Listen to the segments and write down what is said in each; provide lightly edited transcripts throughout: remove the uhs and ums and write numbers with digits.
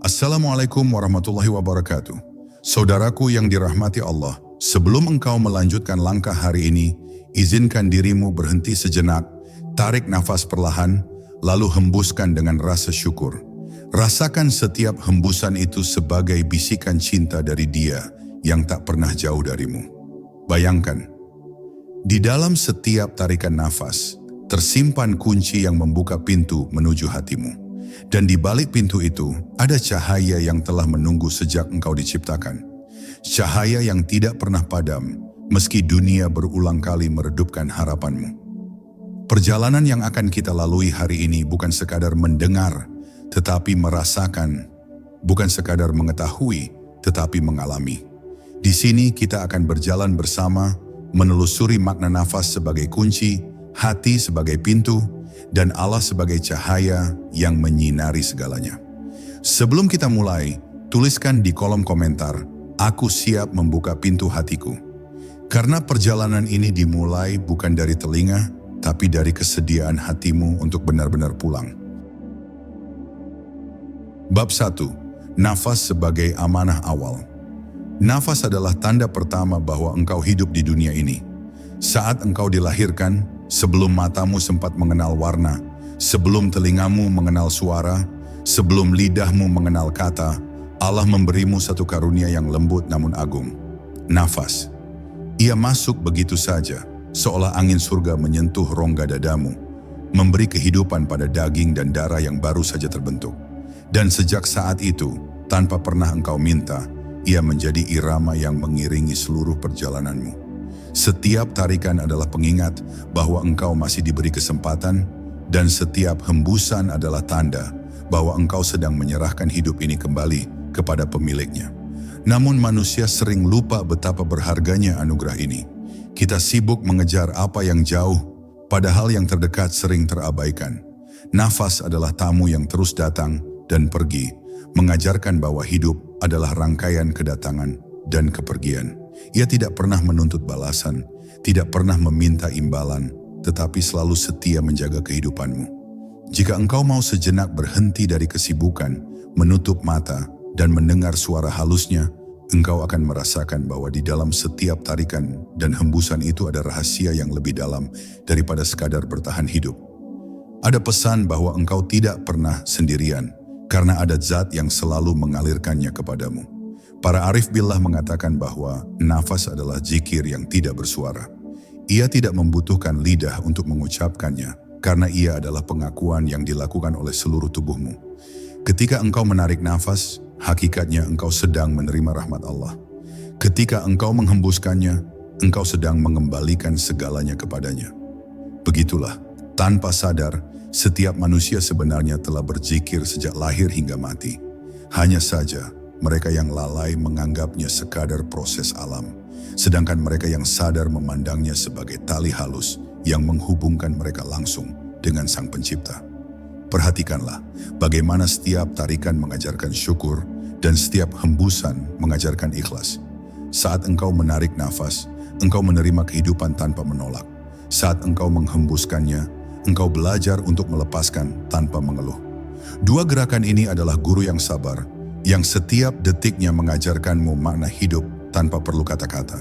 Assalamualaikum warahmatullahi wabarakatuh. Saudaraku yang dirahmati Allah, sebelum engkau melanjutkan langkah hari ini, izinkan dirimu berhenti sejenak, tarik nafas perlahan, lalu hembuskan dengan rasa syukur. Rasakan setiap hembusan itu sebagai bisikan cinta dari Dia yang tak pernah jauh darimu. Bayangkan, di dalam setiap tarikan nafas, tersimpan kunci yang membuka pintu menuju hatimu. Dan di balik pintu itu, ada cahaya yang telah menunggu sejak engkau diciptakan. Cahaya yang tidak pernah padam, meski dunia berulang kali meredupkan harapanmu. Perjalanan yang akan kita lalui hari ini bukan sekadar mendengar, tetapi merasakan, bukan sekadar mengetahui, tetapi mengalami. Di sini kita akan berjalan bersama, menelusuri makna nafas sebagai kunci, hati sebagai pintu, dan Allah sebagai cahaya yang menyinari segalanya. Sebelum kita mulai, tuliskan di kolom komentar, "Aku siap membuka pintu hatiku." Karena perjalanan ini dimulai bukan dari telinga, tapi dari kesediaan hatimu untuk benar-benar pulang. Bab 1. Nafas sebagai amanah awal. Nafas adalah tanda pertama bahwa engkau hidup di dunia ini. Saat engkau dilahirkan, sebelum matamu sempat mengenal warna, sebelum telingamu mengenal suara, sebelum lidahmu mengenal kata, Allah memberimu satu karunia yang lembut namun agung. Nafas. Ia masuk begitu saja, seolah angin surga menyentuh rongga dadamu, memberi kehidupan pada daging dan darah yang baru saja terbentuk. Dan sejak saat itu, tanpa pernah engkau minta, ia menjadi irama yang mengiringi seluruh perjalananmu. Setiap tarikan adalah pengingat bahwa engkau masih diberi kesempatan, dan setiap hembusan adalah tanda bahwa engkau sedang menyerahkan hidup ini kembali kepada pemiliknya. Namun manusia sering lupa betapa berharganya anugerah ini. Kita sibuk mengejar apa yang jauh, padahal yang terdekat sering terabaikan. Nafas adalah tamu yang terus datang dan pergi, mengajarkan bahwa hidup adalah rangkaian kedatangan dan kepergian. Ia tidak pernah menuntut balasan, tidak pernah meminta imbalan, tetapi selalu setia menjaga kehidupanmu. Jika engkau mau sejenak berhenti dari kesibukan, menutup mata, dan mendengar suara halusnya, engkau akan merasakan bahwa di dalam setiap tarikan dan hembusan itu ada rahasia yang lebih dalam daripada sekadar bertahan hidup. Ada pesan bahwa engkau tidak pernah sendirian, karena ada zat yang selalu mengalirkannya kepadamu. Para arif billah mengatakan bahwa nafas adalah zikir yang tidak bersuara. Ia tidak membutuhkan lidah untuk mengucapkannya, karena ia adalah pengakuan yang dilakukan oleh seluruh tubuhmu. Ketika engkau menarik nafas, hakikatnya engkau sedang menerima rahmat Allah. Ketika engkau menghembuskannya, engkau sedang mengembalikan segalanya kepadanya. Begitulah, tanpa sadar, setiap manusia sebenarnya telah berzikir sejak lahir hingga mati. Hanya saja, mereka yang lalai menganggapnya sekadar proses alam, sedangkan mereka yang sadar memandangnya sebagai tali halus yang menghubungkan mereka langsung dengan Sang Pencipta. Perhatikanlah bagaimana setiap tarikan mengajarkan syukur dan setiap hembusan mengajarkan ikhlas. Saat engkau menarik nafas, engkau menerima kehidupan tanpa menolak. Saat engkau menghembuskannya, engkau belajar untuk melepaskan tanpa mengeluh. Dua gerakan ini adalah guru yang sabar, yang setiap detiknya mengajarkanmu makna hidup tanpa perlu kata-kata.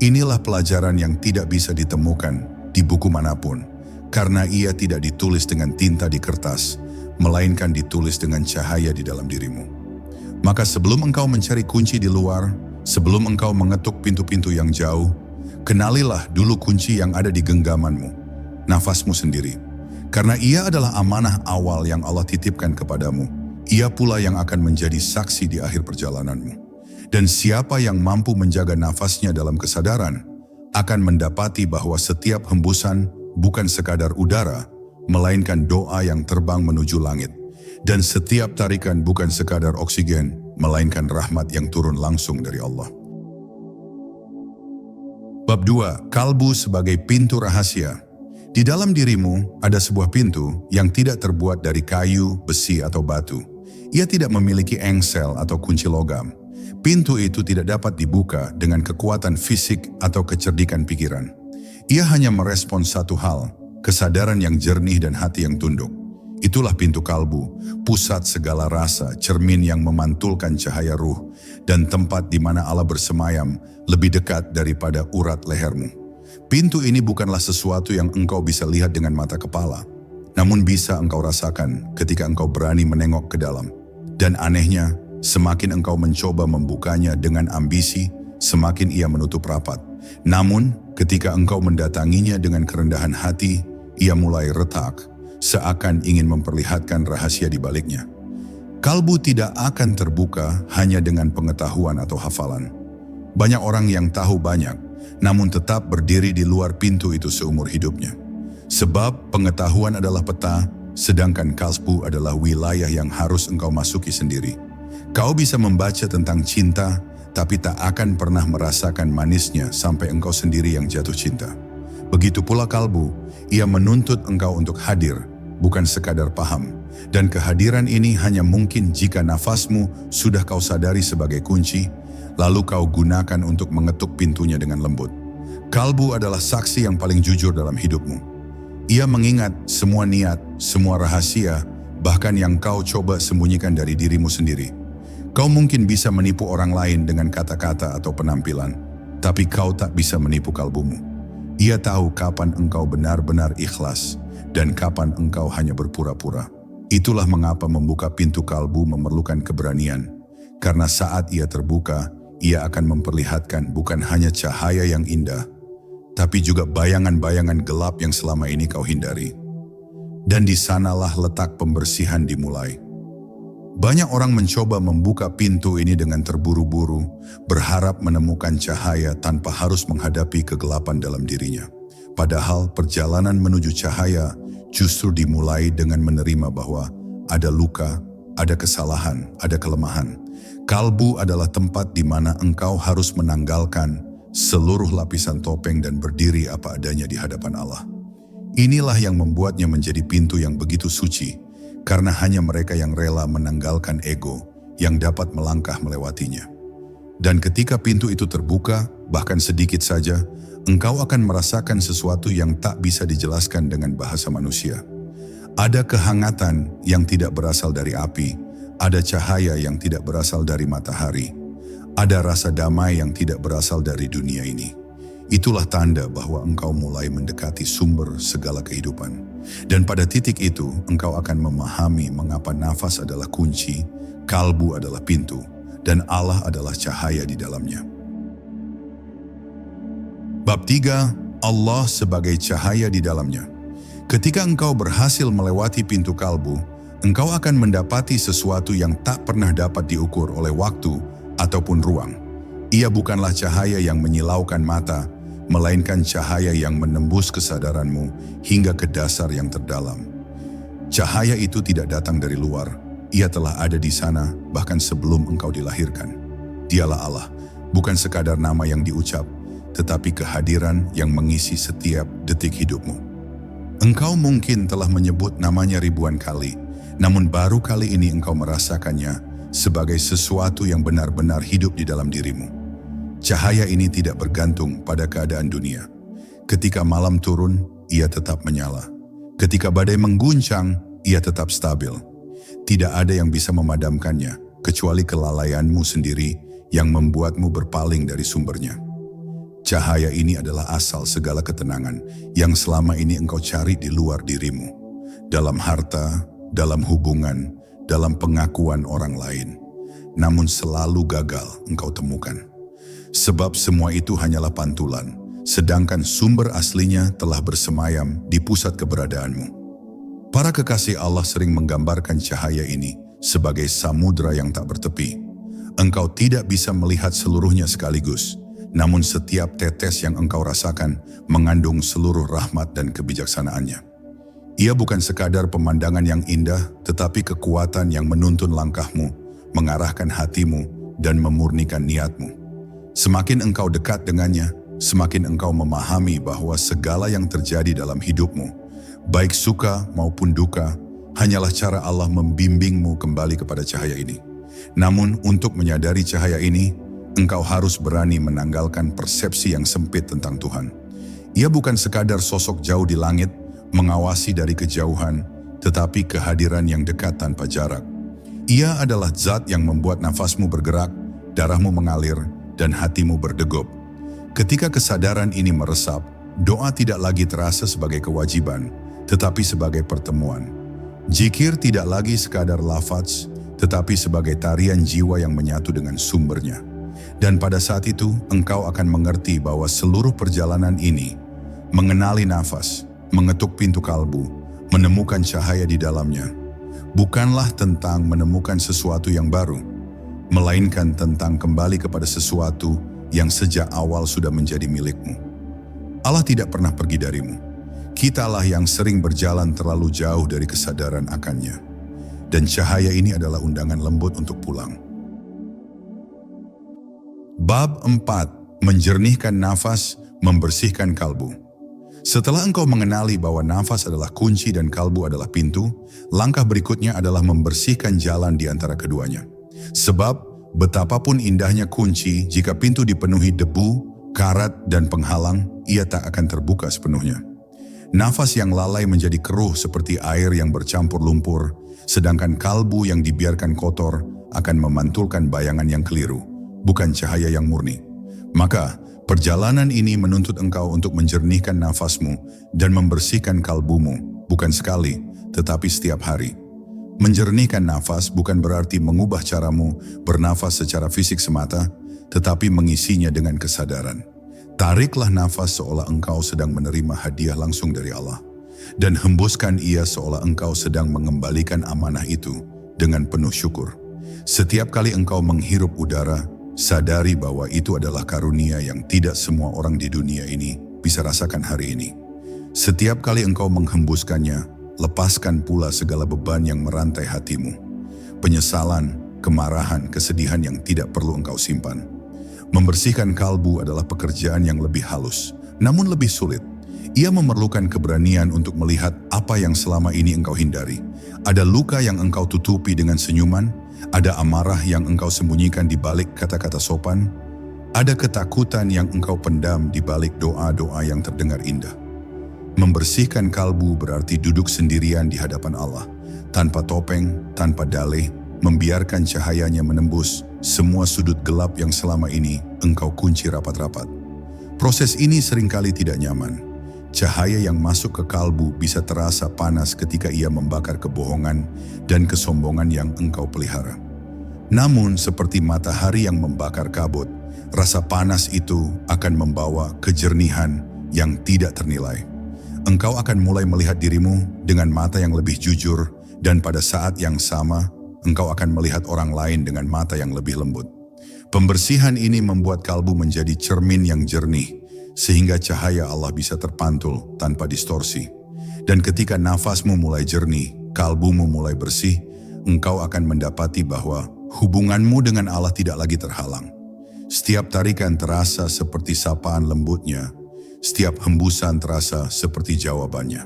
Inilah pelajaran yang tidak bisa ditemukan di buku manapun, karena ia tidak ditulis dengan tinta di kertas, melainkan ditulis dengan cahaya di dalam dirimu. Maka sebelum engkau mencari kunci di luar, sebelum engkau mengetuk pintu-pintu yang jauh, kenalilah dulu kunci yang ada di genggamanmu, nafasmu sendiri. Karena ia adalah amanah awal yang Allah titipkan kepadamu. Ia pula yang akan menjadi saksi di akhir perjalananmu. Dan siapa yang mampu menjaga nafasnya dalam kesadaran, akan mendapati bahwa setiap hembusan bukan sekadar udara, melainkan doa yang terbang menuju langit. Dan setiap tarikan bukan sekadar oksigen, melainkan rahmat yang turun langsung dari Allah. Bab 2. Kalbu sebagai pintu rahasia. Di dalam dirimu ada sebuah pintu yang tidak terbuat dari kayu, besi, atau batu. Ia tidak memiliki engsel atau kunci logam. Pintu itu tidak dapat dibuka dengan kekuatan fisik atau kecerdikan pikiran. Ia hanya merespons satu hal, kesadaran yang jernih dan hati yang tunduk. Itulah pintu kalbu, pusat segala rasa, cermin yang memantulkan cahaya ruh, dan tempat di mana Allah bersemayam lebih dekat daripada urat lehermu. Pintu ini bukanlah sesuatu yang engkau bisa lihat dengan mata kepala, namun bisa engkau rasakan ketika engkau berani menengok ke dalam. Dan anehnya, semakin engkau mencoba membukanya dengan ambisi, semakin ia menutup rapat. Namun, ketika engkau mendatanginya dengan kerendahan hati, ia mulai retak, seakan ingin memperlihatkan rahasia di baliknya. Kalbu tidak akan terbuka hanya dengan pengetahuan atau hafalan. Banyak orang yang tahu banyak, namun tetap berdiri di luar pintu itu seumur hidupnya. Sebab pengetahuan adalah peta, sedangkan kalbu adalah wilayah yang harus engkau masuki sendiri. Kau bisa membaca tentang cinta, tapi tak akan pernah merasakan manisnya sampai engkau sendiri yang jatuh cinta. Begitu pula kalbu, ia menuntut engkau untuk hadir, bukan sekadar paham. Dan kehadiran ini hanya mungkin jika nafasmu sudah kau sadari sebagai kunci, lalu kau gunakan untuk mengetuk pintunya dengan lembut. Kalbu adalah saksi yang paling jujur dalam hidupmu. Ia mengingat semua niat, semua rahasia, bahkan yang kau coba sembunyikan dari dirimu sendiri. Kau mungkin bisa menipu orang lain dengan kata-kata atau penampilan, tapi kau tak bisa menipu kalbumu. Ia tahu kapan engkau benar-benar ikhlas dan kapan engkau hanya berpura-pura. Itulah mengapa membuka pintu kalbu memerlukan keberanian. Karena saat ia terbuka, ia akan memperlihatkan bukan hanya cahaya yang indah, tapi juga bayangan-bayangan gelap yang selama ini kau hindari. Dan di sanalah letak pembersihan dimulai. Banyak orang mencoba membuka pintu ini dengan terburu-buru, berharap menemukan cahaya tanpa harus menghadapi kegelapan dalam dirinya. Padahal perjalanan menuju cahaya justru dimulai dengan menerima bahwa ada luka, ada kesalahan, ada kelemahan. Kalbu adalah tempat di mana engkau harus menanggalkan seluruh lapisan topeng dan berdiri apa adanya di hadapan Allah. Inilah yang membuatnya menjadi pintu yang begitu suci, karena hanya mereka yang rela menanggalkan ego yang dapat melangkah melewatinya. Dan ketika pintu itu terbuka, bahkan sedikit saja, engkau akan merasakan sesuatu yang tak bisa dijelaskan dengan bahasa manusia. Ada kehangatan yang tidak berasal dari api, ada cahaya yang tidak berasal dari matahari, ada rasa damai yang tidak berasal dari dunia ini. Itulah tanda bahwa engkau mulai mendekati sumber segala kehidupan. Dan pada titik itu, engkau akan memahami mengapa nafas adalah kunci, kalbu adalah pintu, dan Allah adalah cahaya di dalamnya. Bab 3, Allah sebagai cahaya di dalamnya. Ketika engkau berhasil melewati pintu kalbu, engkau akan mendapati sesuatu yang tak pernah dapat diukur oleh waktu ataupun ruang. Ia bukanlah cahaya yang menyilaukan mata, melainkan cahaya yang menembus kesadaranmu hingga ke dasar yang terdalam. Cahaya itu tidak datang dari luar, ia telah ada di sana bahkan sebelum engkau dilahirkan. Dialah Allah, bukan sekadar nama yang diucap, tetapi kehadiran yang mengisi setiap detik hidupmu. Engkau mungkin telah menyebut namanya ribuan kali, namun baru kali ini engkau merasakannya sebagai sesuatu yang benar-benar hidup di dalam dirimu. Cahaya ini tidak bergantung pada keadaan dunia. Ketika malam turun, ia tetap menyala. Ketika badai mengguncang, ia tetap stabil. Tidak ada yang bisa memadamkannya, kecuali kelalaianmu sendiri yang membuatmu berpaling dari sumbernya. Cahaya ini adalah asal segala ketenangan yang selama ini engkau cari di luar dirimu. Dalam harta, dalam hubungan, dalam pengakuan orang lain. Namun selalu gagal engkau temukan. Sebab semua itu hanyalah pantulan, sedangkan sumber aslinya telah bersemayam di pusat keberadaanmu. Para kekasih Allah sering menggambarkan cahaya ini sebagai samudra yang tak bertepi. Engkau tidak bisa melihat seluruhnya sekaligus, namun setiap tetes yang engkau rasakan mengandung seluruh rahmat dan kebijaksanaannya. Ia bukan sekadar pemandangan yang indah, tetapi kekuatan yang menuntun langkahmu, mengarahkan hatimu, dan memurnikan niatmu. Semakin engkau dekat dengannya, semakin engkau memahami bahwa segala yang terjadi dalam hidupmu, baik suka maupun duka, hanyalah cara Allah membimbingmu kembali kepada cahaya ini. Namun untuk menyadari cahaya ini, engkau harus berani menanggalkan persepsi yang sempit tentang Tuhan. Ia bukan sekadar sosok jauh di langit, mengawasi dari kejauhan, tetapi kehadiran yang dekat tanpa jarak. Ia adalah zat yang membuat nafasmu bergerak, darahmu mengalir, dan hatimu berdegup. Ketika kesadaran ini meresap, doa tidak lagi terasa sebagai kewajiban, tetapi sebagai pertemuan. Zikir tidak lagi sekadar lafaz, tetapi sebagai tarian jiwa yang menyatu dengan sumbernya. Dan pada saat itu, engkau akan mengerti bahwa seluruh perjalanan ini, mengenali nafas, mengetuk pintu kalbu, menemukan cahaya di dalamnya, bukanlah tentang menemukan sesuatu yang baru, melainkan tentang kembali kepada sesuatu yang sejak awal sudah menjadi milikmu. Allah tidak pernah pergi darimu. Kitalah yang sering berjalan terlalu jauh dari kesadaran akannya. Dan cahaya ini adalah undangan lembut untuk pulang. Bab 4. Menjernihkan nafas, membersihkan kalbu. Setelah engkau mengenali bahwa nafas adalah kunci dan kalbu adalah pintu, langkah berikutnya adalah membersihkan jalan di antara keduanya. Sebab, betapapun indahnya kunci, jika pintu dipenuhi debu, karat, dan penghalang, ia tak akan terbuka sepenuhnya. Nafas yang lalai menjadi keruh seperti air yang bercampur lumpur, sedangkan kalbu yang dibiarkan kotor akan memantulkan bayangan yang keliru, bukan cahaya yang murni. Maka, perjalanan ini menuntut engkau untuk menjernihkan nafasmu dan membersihkan kalbumu, bukan sekali, tetapi setiap hari. Menjernihkan nafas bukan berarti mengubah caramu bernafas secara fisik semata, tetapi mengisinya dengan kesadaran. Tariklah nafas seolah engkau sedang menerima hadiah langsung dari Allah, dan hembuskan ia seolah engkau sedang mengembalikan amanah itu dengan penuh syukur. Setiap kali engkau menghirup udara, sadari bahwa itu adalah karunia yang tidak semua orang di dunia ini bisa rasakan hari ini. Setiap kali engkau menghembuskannya, lepaskan pula segala beban yang merantai hatimu. Penyesalan, kemarahan, kesedihan yang tidak perlu engkau simpan. Membersihkan kalbu adalah pekerjaan yang lebih halus, namun lebih sulit. Ia memerlukan keberanian untuk melihat apa yang selama ini engkau hindari. Ada luka yang engkau tutupi dengan senyuman, ada amarah yang engkau sembunyikan di balik kata-kata sopan, ada ketakutan yang engkau pendam di balik doa-doa yang terdengar indah. Membersihkan kalbu berarti duduk sendirian di hadapan Allah, tanpa topeng, tanpa dalih, membiarkan cahayanya menembus semua sudut gelap yang selama ini engkau kunci rapat-rapat. Proses ini seringkali tidak nyaman. Cahaya yang masuk ke kalbu bisa terasa panas ketika ia membakar kebohongan dan kesombongan yang engkau pelihara. Namun seperti matahari yang membakar kabut, rasa panas itu akan membawa kejernihan yang tidak ternilai. Engkau akan mulai melihat dirimu dengan mata yang lebih jujur, dan pada saat yang sama, engkau akan melihat orang lain dengan mata yang lebih lembut. Pembersihan ini membuat kalbu menjadi cermin yang jernih, sehingga cahaya Allah bisa terpantul tanpa distorsi. Dan ketika nafasmu mulai jernih, kalbumu mulai bersih, engkau akan mendapati bahwa hubunganmu dengan Allah tidak lagi terhalang. Setiap tarikan terasa seperti sapaan lembutnya, setiap hembusan terasa seperti jawabannya.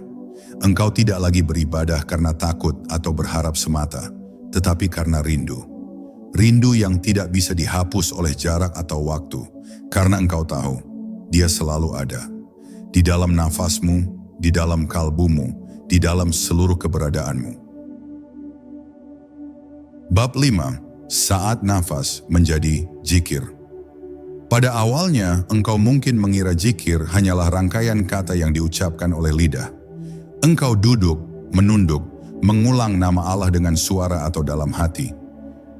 Engkau tidak lagi beribadah karena takut atau berharap semata, tetapi karena rindu. Rindu yang tidak bisa dihapus oleh jarak atau waktu, karena engkau tahu, Dia selalu ada. Di dalam nafasmu, di dalam kalbumu, di dalam seluruh keberadaanmu. Bab 5. Saat nafas menjadi zikir. Pada awalnya, engkau mungkin mengira zikir hanyalah rangkaian kata yang diucapkan oleh lidah. Engkau duduk, menunduk, mengulang nama Allah dengan suara atau dalam hati.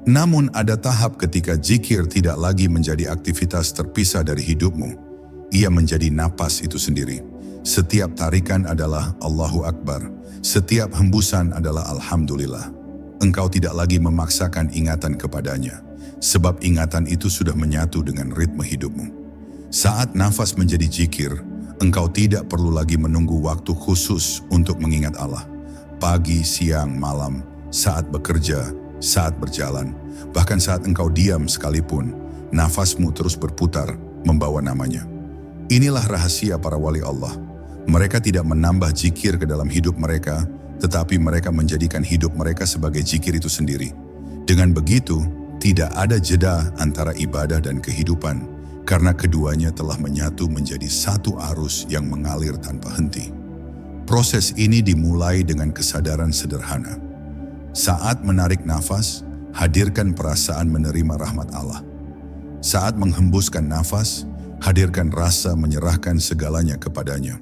Namun ada tahap ketika zikir tidak lagi menjadi aktivitas terpisah dari hidupmu. Ia menjadi napas itu sendiri. Setiap tarikan adalah Allahu Akbar. Setiap hembusan adalah Alhamdulillah. Engkau tidak lagi memaksakan ingatan kepadanya, sebab ingatan itu sudah menyatu dengan ritme hidupmu. Saat nafas menjadi zikir, engkau tidak perlu lagi menunggu waktu khusus untuk mengingat Allah. Pagi, siang, malam, saat bekerja, saat berjalan, bahkan saat engkau diam sekalipun, nafasmu terus berputar membawa namanya. Inilah rahasia para wali Allah. Mereka tidak menambah zikir ke dalam hidup mereka, tetapi mereka menjadikan hidup mereka sebagai zikir itu sendiri. Dengan begitu, tidak ada jeda antara ibadah dan kehidupan, karena keduanya telah menyatu menjadi satu arus yang mengalir tanpa henti. Proses ini dimulai dengan kesadaran sederhana. Saat menarik nafas, hadirkan perasaan menerima rahmat Allah. Saat menghembuskan nafas, hadirkan rasa menyerahkan segalanya kepadanya.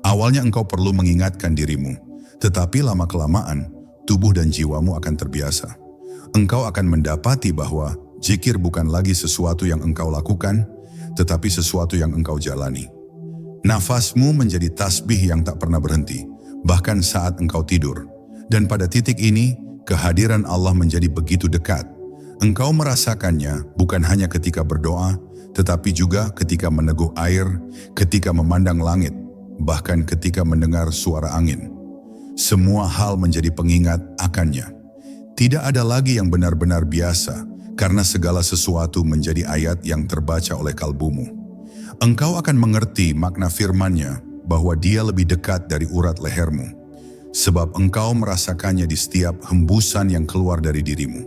Awalnya engkau perlu mengingatkan dirimu, tetapi lama-kelamaan tubuh dan jiwamu akan terbiasa. Engkau akan mendapati bahwa zikir bukan lagi sesuatu yang engkau lakukan, tetapi sesuatu yang engkau jalani. Nafasmu menjadi tasbih yang tak pernah berhenti, bahkan saat engkau tidur. Dan pada titik ini, kehadiran Allah menjadi begitu dekat. Engkau merasakannya bukan hanya ketika berdoa, tetapi juga ketika meneguh air, ketika memandang langit, bahkan ketika mendengar suara angin. Semua hal menjadi pengingat akannya. Tidak ada lagi yang benar-benar biasa, karena segala sesuatu menjadi ayat yang terbaca oleh kalbumu. Engkau akan mengerti makna firman-Nya bahwa Dia lebih dekat dari urat lehermu, sebab engkau merasakannya di setiap hembusan yang keluar dari dirimu.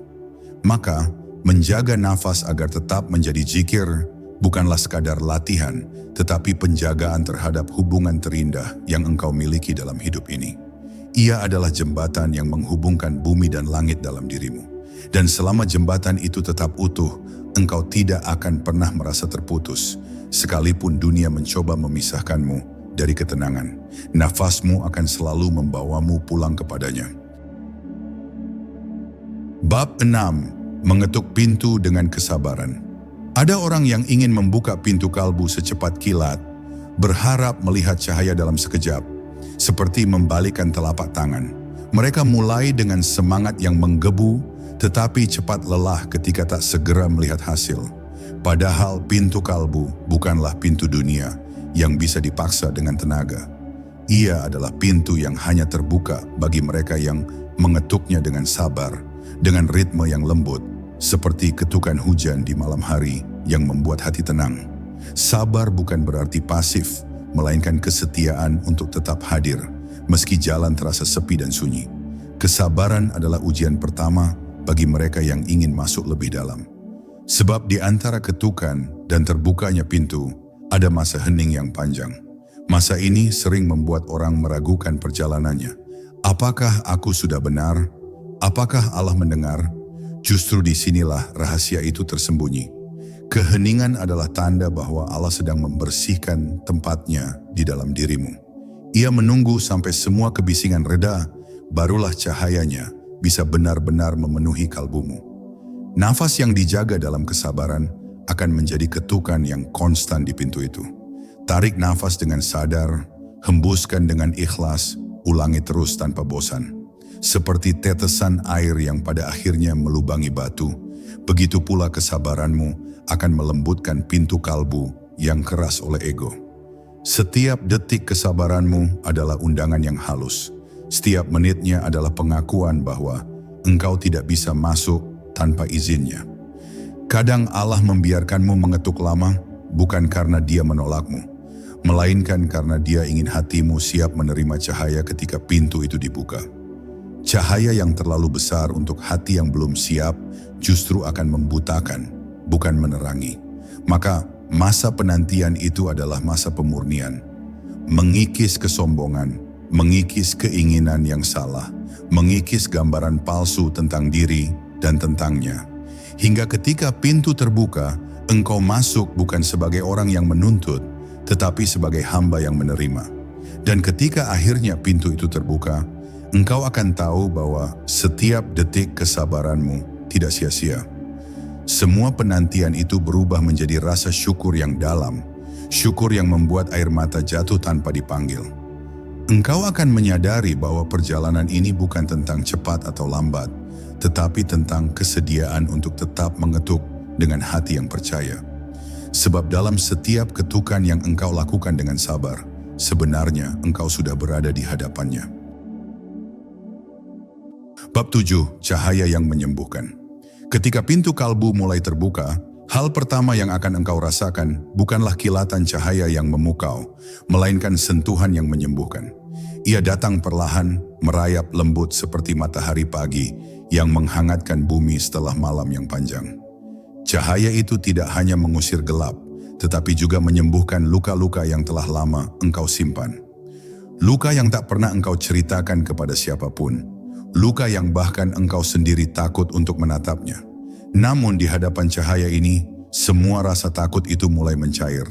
Maka, menjaga nafas agar tetap menjadi zikir bukanlah sekadar latihan, tetapi penjagaan terhadap hubungan terindah yang engkau miliki dalam hidup ini. Ia adalah jembatan yang menghubungkan bumi dan langit dalam dirimu. Dan selama jembatan itu tetap utuh, engkau tidak akan pernah merasa terputus. Sekalipun dunia mencoba memisahkanmu dari ketenangan, nafasmu akan selalu membawamu pulang kepadanya. Bab 6. Mengetuk pintu dengan kesabaran. Ada orang yang ingin membuka pintu kalbu secepat kilat, berharap melihat cahaya dalam sekejap, seperti membalikkan telapak tangan. Mereka mulai dengan semangat yang menggebu, tetapi cepat lelah ketika tak segera melihat hasil. Padahal pintu kalbu bukanlah pintu dunia yang bisa dipaksa dengan tenaga. Ia adalah pintu yang hanya terbuka bagi mereka yang mengetuknya dengan sabar, dengan ritme yang lembut, seperti ketukan hujan di malam hari yang membuat hati tenang. Sabar bukan berarti pasif, melainkan kesetiaan untuk tetap hadir, meski jalan terasa sepi dan sunyi. Kesabaran adalah ujian pertama bagi mereka yang ingin masuk lebih dalam. Sebab di antara ketukan dan terbukanya pintu, ada masa hening yang panjang. Masa ini sering membuat orang meragukan perjalanannya. Apakah aku sudah benar? Apakah Allah mendengar? Justru disinilah rahasia itu tersembunyi. Keheningan adalah tanda bahwa Allah sedang membersihkan tempatnya di dalam dirimu. Ia menunggu sampai semua kebisingan reda, barulah cahayanya bisa benar-benar memenuhi kalbumu. Nafas yang dijaga dalam kesabaran akan menjadi ketukan yang konstan di pintu itu. Tarik nafas dengan sadar, hembuskan dengan ikhlas, ulangi terus tanpa bosan. Seperti tetesan air yang pada akhirnya melubangi batu, begitu pula kesabaranmu akan melembutkan pintu kalbu yang keras oleh ego. Setiap detik kesabaranmu adalah undangan yang halus. Setiap menitnya adalah pengakuan bahwa engkau tidak bisa masuk tanpa izinnya. Kadang Allah membiarkanmu mengetuk lama bukan karena Dia menolakmu, melainkan karena Dia ingin hatimu siap menerima cahaya ketika pintu itu dibuka. Cahaya yang terlalu besar untuk hati yang belum siap justru akan membutakan, bukan menerangi. Maka masa penantian itu adalah masa pemurnian. Mengikis kesombongan, mengikis keinginan yang salah, mengikis gambaran palsu tentang diri dan tentangnya. Hingga ketika pintu terbuka, engkau masuk bukan sebagai orang yang menuntut, tetapi sebagai hamba yang menerima. Dan ketika akhirnya pintu itu terbuka, engkau akan tahu bahwa setiap detik kesabaranmu tidak sia-sia. Semua penantian itu berubah menjadi rasa syukur yang dalam, syukur yang membuat air mata jatuh tanpa dipanggil. Engkau akan menyadari bahwa perjalanan ini bukan tentang cepat atau lambat, tetapi tentang kesediaan untuk tetap mengetuk dengan hati yang percaya. Sebab dalam setiap ketukan yang engkau lakukan dengan sabar, sebenarnya engkau sudah berada di hadapannya. Bab 7. Cahaya yang menyembuhkan. Ketika pintu kalbu mulai terbuka, hal pertama yang akan engkau rasakan bukanlah kilatan cahaya yang memukau, melainkan sentuhan yang menyembuhkan. Ia datang perlahan, merayap lembut seperti matahari pagi yang menghangatkan bumi setelah malam yang panjang. Cahaya itu tidak hanya mengusir gelap, tetapi juga menyembuhkan luka-luka yang telah lama engkau simpan. Luka yang tak pernah engkau ceritakan kepada siapapun. Luka yang bahkan engkau sendiri takut untuk menatapnya. Namun di hadapan cahaya ini, semua rasa takut itu mulai mencair.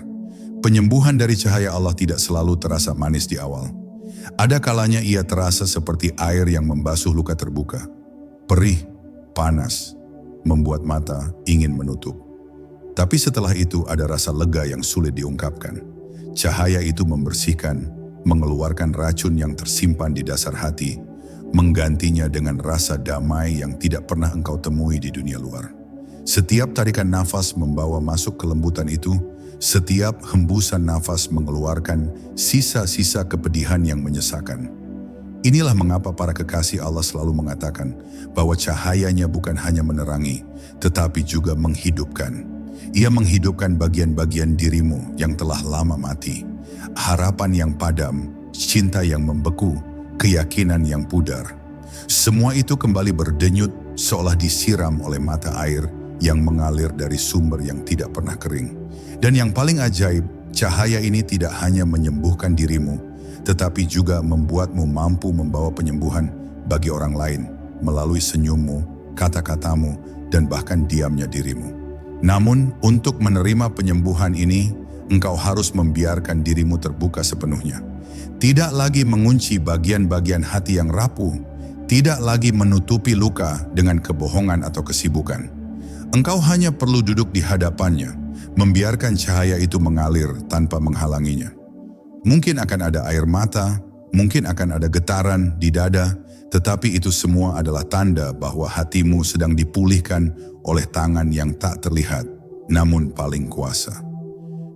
Penyembuhan dari cahaya Allah tidak selalu terasa manis di awal. Ada kalanya ia terasa seperti air yang membasuh luka terbuka. Perih, panas, membuat mata ingin menutup. Tapi setelah itu ada rasa lega yang sulit diungkapkan. Cahaya itu membersihkan, mengeluarkan racun yang tersimpan di dasar hati, menggantinya dengan rasa damai yang tidak pernah engkau temui di dunia luar. Setiap tarikan nafas membawa masuk kelembutan itu, setiap hembusan nafas mengeluarkan sisa-sisa kepedihan yang menyesakan. Inilah mengapa para kekasih Allah selalu mengatakan bahwa cahayanya bukan hanya menerangi, tetapi juga menghidupkan. Ia menghidupkan bagian-bagian dirimu yang telah lama mati. Harapan yang padam, cinta yang membeku, keyakinan yang pudar. Semua itu kembali berdenyut seolah disiram oleh mata air yang mengalir dari sumber yang tidak pernah kering. Dan yang paling ajaib, cahaya ini tidak hanya menyembuhkan dirimu, tetapi juga membuatmu mampu membawa penyembuhan bagi orang lain melalui senyummu, kata-katamu, dan bahkan diamnya dirimu. Namun, untuk menerima penyembuhan ini, engkau harus membiarkan dirimu terbuka sepenuhnya. Tidak lagi mengunci bagian-bagian hati yang rapuh, tidak lagi menutupi luka dengan kebohongan atau kesibukan. Engkau hanya perlu duduk di hadapannya, membiarkan cahaya itu mengalir tanpa menghalanginya. Mungkin akan ada air mata, mungkin akan ada getaran di dada, tetapi itu semua adalah tanda bahwa hatimu sedang dipulihkan oleh tangan yang tak terlihat, namun paling kuasa.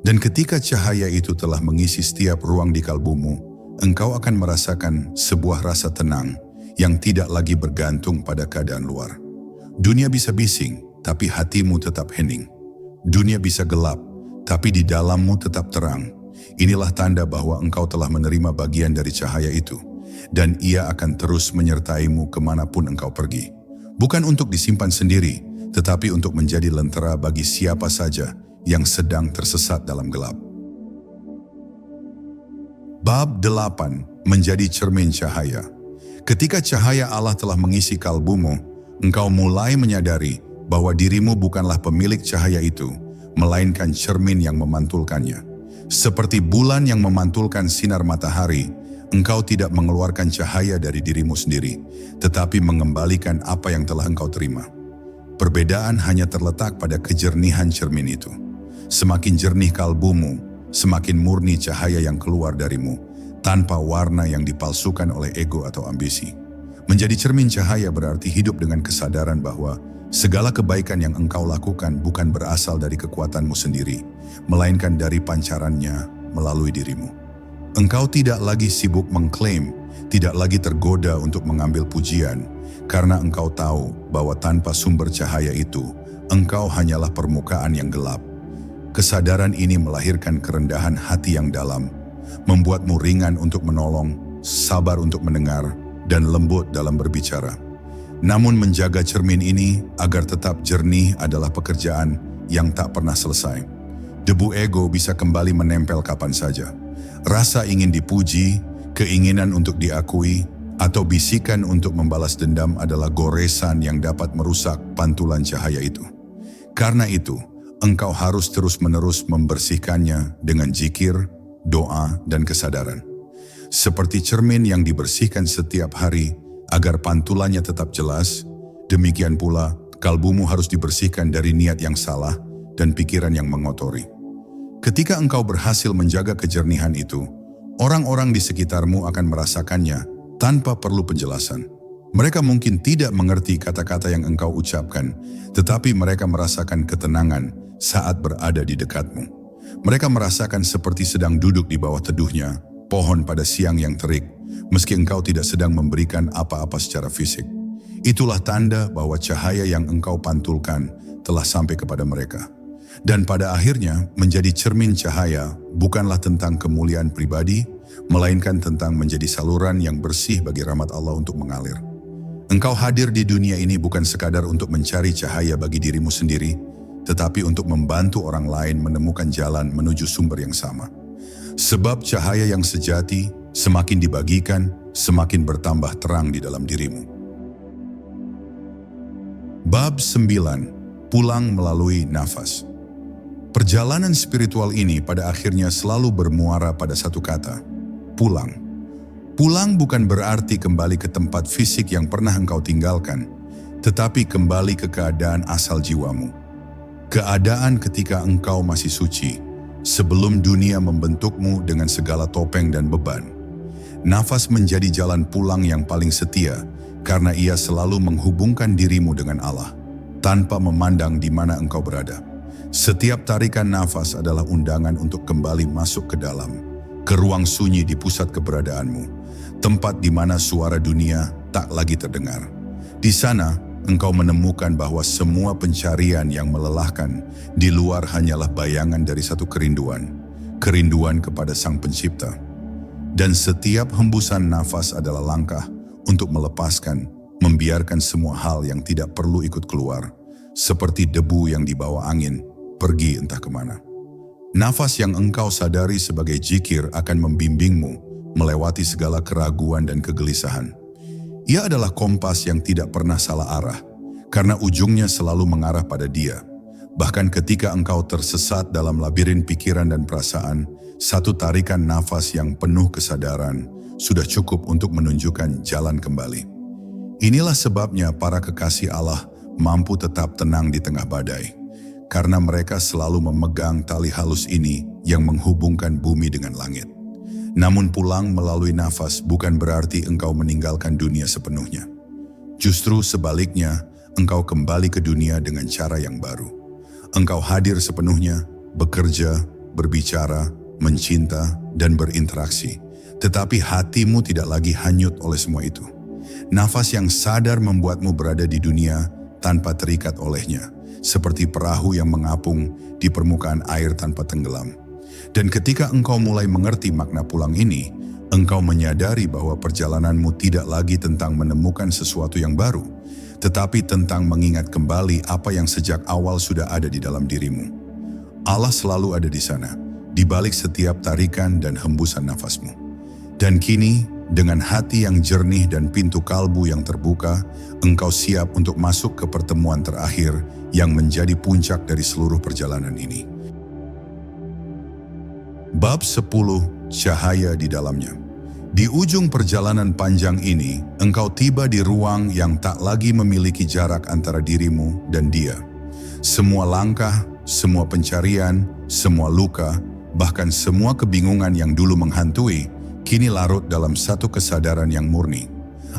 Dan ketika cahaya itu telah mengisi setiap ruang di kalbumu, engkau akan merasakan sebuah rasa tenang yang tidak lagi bergantung pada keadaan luar. Dunia bisa bising, tapi hatimu tetap hening. Dunia bisa gelap, tapi di dalammu tetap terang. Inilah tanda bahwa engkau telah menerima bagian dari cahaya itu, dan ia akan terus menyertaimu kemanapun engkau pergi. Bukan untuk disimpan sendiri, tetapi untuk menjadi lentera bagi siapa saja yang sedang tersesat dalam gelap. Bab 8. Menjadi cermin cahaya. Ketika cahaya Allah telah mengisi kalbumu, engkau mulai menyadari bahwa dirimu bukanlah pemilik cahaya itu, melainkan cermin yang memantulkannya. Seperti bulan yang memantulkan sinar matahari, engkau tidak mengeluarkan cahaya dari dirimu sendiri, tetapi mengembalikan apa yang telah engkau terima. Perbedaan hanya terletak pada kejernihan cermin itu. Semakin jernih kalbumu, semakin murni cahaya yang keluar darimu, tanpa warna yang dipalsukan oleh ego atau ambisi. Menjadi cermin cahaya berarti hidup dengan kesadaran bahwa segala kebaikan yang engkau lakukan bukan berasal dari kekuatanmu sendiri, melainkan dari pancarannya melalui dirimu. Engkau tidak lagi sibuk mengklaim, tidak lagi tergoda untuk mengambil pujian, karena engkau tahu bahwa tanpa sumber cahaya itu, engkau hanyalah permukaan yang gelap. Kesadaran ini melahirkan kerendahan hati yang dalam, membuatmu ringan untuk menolong, sabar untuk mendengar, dan lembut dalam berbicara. Namun menjaga cermin ini agar tetap jernih adalah pekerjaan yang tak pernah selesai. Debu ego bisa kembali menempel kapan saja. Rasa ingin dipuji, keinginan untuk diakui, atau bisikan untuk membalas dendam adalah goresan yang dapat merusak pantulan cahaya itu. Karena itu, engkau harus terus-menerus membersihkannya dengan zikir, doa, dan kesadaran. Seperti cermin yang dibersihkan setiap hari agar pantulannya tetap jelas, demikian pula kalbumu harus dibersihkan dari niat yang salah dan pikiran yang mengotori. Ketika engkau berhasil menjaga kejernihan itu, orang-orang di sekitarmu akan merasakannya tanpa perlu penjelasan. Mereka mungkin tidak mengerti kata-kata yang engkau ucapkan, tetapi mereka merasakan ketenangan saat berada di dekatmu. Mereka merasakan seperti sedang duduk di bawah teduhnya pohon pada siang yang terik, meski engkau tidak sedang memberikan apa-apa secara fisik. Itulah tanda bahwa cahaya yang engkau pantulkan telah sampai kepada mereka. Dan pada akhirnya, menjadi cermin cahaya bukanlah tentang kemuliaan pribadi, melainkan tentang menjadi saluran yang bersih bagi rahmat Allah untuk mengalir. Engkau hadir di dunia ini bukan sekadar untuk mencari cahaya bagi dirimu sendiri, tetapi untuk membantu orang lain menemukan jalan menuju sumber yang sama. Sebab cahaya yang sejati semakin dibagikan, semakin bertambah terang di dalam dirimu. Bab 9. Pulang melalui nafas. Perjalanan spiritual ini pada akhirnya selalu bermuara pada satu kata, pulang. Pulang bukan berarti kembali ke tempat fisik yang pernah engkau tinggalkan, tetapi kembali ke keadaan asal jiwamu. Keadaan ketika engkau masih suci, sebelum dunia membentukmu dengan segala topeng dan beban. Nafas menjadi jalan pulang yang paling setia, karena ia selalu menghubungkan dirimu dengan Allah, tanpa memandang di mana engkau berada. Setiap tarikan nafas adalah undangan untuk kembali masuk ke dalam, ke ruang sunyi di pusat keberadaanmu, tempat di mana suara dunia tak lagi terdengar. Di sana, engkau menemukan bahwa semua pencarian yang melelahkan di luar hanyalah bayangan dari satu kerinduan kepada Sang Pencipta. Dan setiap hembusan nafas adalah langkah untuk melepaskan, membiarkan semua hal yang tidak perlu ikut keluar, seperti debu yang dibawa angin, pergi entah kemana. Nafas yang engkau sadari sebagai zikir akan membimbingmu melewati segala keraguan dan kegelisahan. Ia adalah kompas yang tidak pernah salah arah, karena ujungnya selalu mengarah pada Dia. Bahkan ketika engkau tersesat dalam labirin pikiran dan perasaan, satu tarikan nafas yang penuh kesadaran sudah cukup untuk menunjukkan jalan kembali. Inilah sebabnya para kekasih Allah mampu tetap tenang di tengah badai, karena mereka selalu memegang tali halus ini yang menghubungkan bumi dengan langit. Namun pulang melalui nafas bukan berarti engkau meninggalkan dunia sepenuhnya. Justru sebaliknya, engkau kembali ke dunia dengan cara yang baru. Engkau hadir sepenuhnya, bekerja, berbicara, mencinta, dan berinteraksi. Tetapi hatimu tidak lagi hanyut oleh semua itu. Nafas yang sadar membuatmu berada di dunia tanpa terikat olehnya, seperti perahu yang mengapung di permukaan air tanpa tenggelam. Dan ketika engkau mulai mengerti makna pulang ini, engkau menyadari bahwa perjalananmu tidak lagi tentang menemukan sesuatu yang baru, tetapi tentang mengingat kembali apa yang sejak awal sudah ada di dalam dirimu. Allah selalu ada di sana, di balik setiap tarikan dan hembusan nafasmu. Dan kini, dengan hati yang jernih dan pintu kalbu yang terbuka, engkau siap untuk masuk ke pertemuan terakhir yang menjadi puncak dari seluruh perjalanan ini. Bab 10. Cahaya di dalamnya. Di ujung perjalanan panjang ini, engkau tiba di ruang yang tak lagi memiliki jarak antara dirimu dan Dia. Semua langkah, semua pencarian, semua luka, bahkan semua kebingungan yang dulu menghantui, kini larut dalam satu kesadaran yang murni.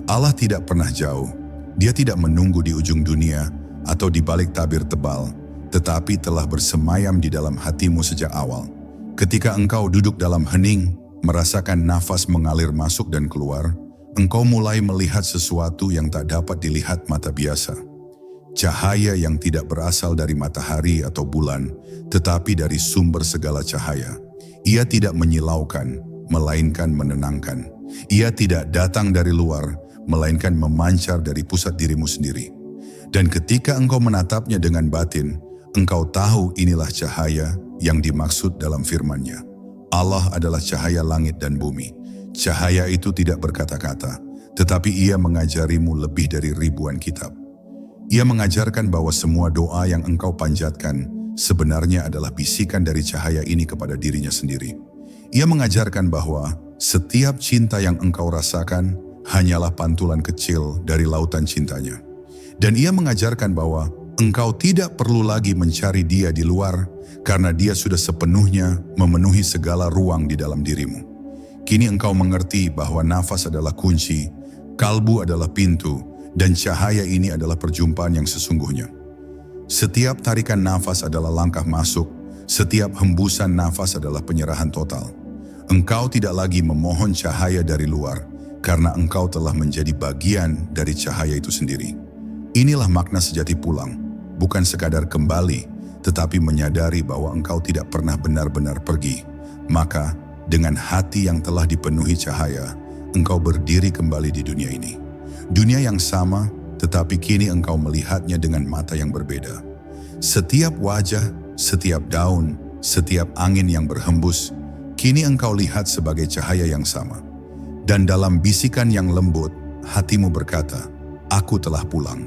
Allah tidak pernah jauh. Dia tidak menunggu di ujung dunia atau di balik tabir tebal, tetapi telah bersemayam di dalam hatimu sejak awal. Ketika engkau duduk dalam hening, merasakan nafas mengalir masuk dan keluar, engkau mulai melihat sesuatu yang tak dapat dilihat mata biasa. Cahaya yang tidak berasal dari matahari atau bulan, tetapi dari sumber segala cahaya. Ia tidak menyilaukan, melainkan menenangkan. Ia tidak datang dari luar, melainkan memancar dari pusat dirimu sendiri. Dan ketika engkau menatapnya dengan batin, engkau tahu inilah cahaya yang dimaksud dalam firman-Nya. Allah adalah cahaya langit dan bumi. Cahaya itu tidak berkata-kata, tetapi Ia mengajarimu lebih dari ribuan kitab. Ia mengajarkan bahwa semua doa yang engkau panjatkan sebenarnya adalah bisikan dari cahaya ini kepada dirinya sendiri. Ia mengajarkan bahwa setiap cinta yang engkau rasakan hanyalah pantulan kecil dari lautan cintanya. Dan Ia mengajarkan bahwa engkau tidak perlu lagi mencari Dia di luar, karena Dia sudah sepenuhnya memenuhi segala ruang di dalam dirimu. Kini engkau mengerti bahwa nafas adalah kunci, kalbu adalah pintu, dan cahaya ini adalah perjumpaan yang sesungguhnya. Setiap tarikan nafas adalah langkah masuk, setiap hembusan nafas adalah penyerahan total. Engkau tidak lagi memohon cahaya dari luar, karena engkau telah menjadi bagian dari cahaya itu sendiri. Inilah makna sejati pulang, bukan sekadar kembali, tetapi menyadari bahwa engkau tidak pernah benar-benar pergi. Maka, dengan hati yang telah dipenuhi cahaya, engkau berdiri kembali di dunia ini. Dunia yang sama, tetapi kini engkau melihatnya dengan mata yang berbeda. Setiap wajah, setiap daun, setiap angin yang berhembus, kini engkau lihat sebagai cahaya yang sama. Dan dalam bisikan yang lembut, hatimu berkata, "Aku telah pulang."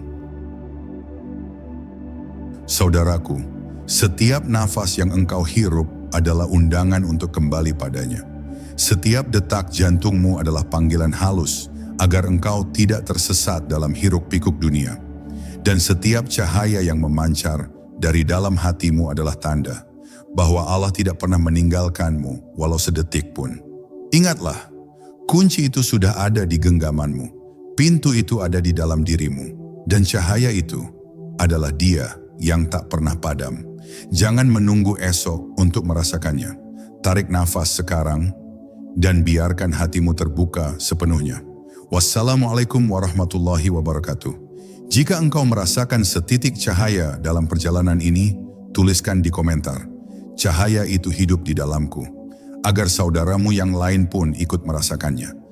Saudaraku, setiap nafas yang engkau hirup adalah undangan untuk kembali padanya. Setiap detak jantungmu adalah panggilan halus agar engkau tidak tersesat dalam hiruk-pikuk dunia. Dan setiap cahaya yang memancar dari dalam hatimu adalah tanda bahwa Allah tidak pernah meninggalkanmu walau sedetik pun. Ingatlah, kunci itu sudah ada di genggamanmu, pintu itu ada di dalam dirimu, dan cahaya itu adalah Dia yang tak pernah padam. Jangan menunggu esok untuk merasakannya. Tarik nafas sekarang dan biarkan hatimu terbuka sepenuhnya. Wassalamualaikum warahmatullahi wabarakatuh. Jika engkau merasakan setitik cahaya dalam perjalanan ini, tuliskan di komentar, "Cahaya itu hidup di dalamku," agar saudaramu yang lain pun ikut merasakannya.